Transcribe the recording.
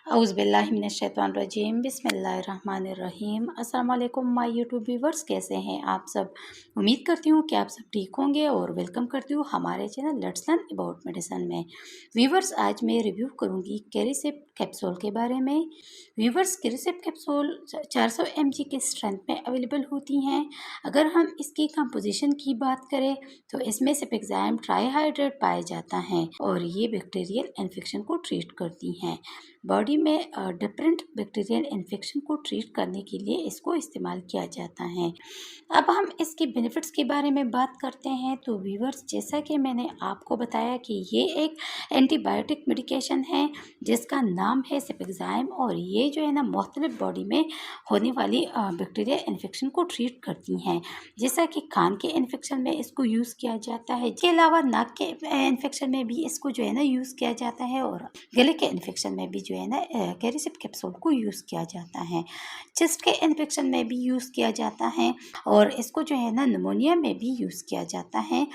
औज़ुबिल्लाहिमिनश्शैतानिर्रजीम बिस्मिल्लाहिर्रहमानिर्रहीम। अस्सलाम वालेकुम माय यूट्यूब व्यूवर्स, कैसे हैं आप सब। उम्मीद करती हूँ कि आप सब ठीक होंगे और वेलकम करती हूँ हमारे channel let's learn about medicine में। व्यूवर्स, आज मैं रिव्यू करूँगी कैरिसेप कैप्सूल के बारे में। व्यूवर्स, कैरिसेप कैप्सूल 400 mg के स्ट्रेंथ में अवेलेबल होती हैं। अगर हम इसकी कंपोजिशन की बात करें तो इसमें सेपेक्साइम ट्राईहाइड्रेट पाया जाता है और ये बैक्टीरियल इन्फेक्शन को ट्रीट करती हैं। बॉडी में डिफरेंट बैक्टीरियल इन्फेक्शन को ट्रीट करने के लिए इसको इस्तेमाल किया जाता है। अब हम इसके बेनिफिट्स के बारे में बात करते हैं तो व्यूअर्स, जैसा कि मैंने आपको बताया कि ये एक एंटीबायोटिक मेडिकेशन है जिसका नाम है सेपेक्साइम और ये जो है ना मुख्तलिफ बॉडी में होने वाली बैक्टीरियल इन्फेक्शन को ट्रीट करती हैं। जैसा कि कान के इन्फेक्शन में इसको यूज़ किया जाता है, इसके अलावा नाक के इन्फेक्शन में भी इसको जो है ना यूज़ किया जाता है और गले के इन्फेक्शन में भी जो है ना कैरिसेप कैप्सूल को यूज़ किया जाता है। चेस्ट के इन्फेक्शन में भी यूज़ किया जाता है और इसको जो है ना निमोनिया में भी यूज़ किया जाता है।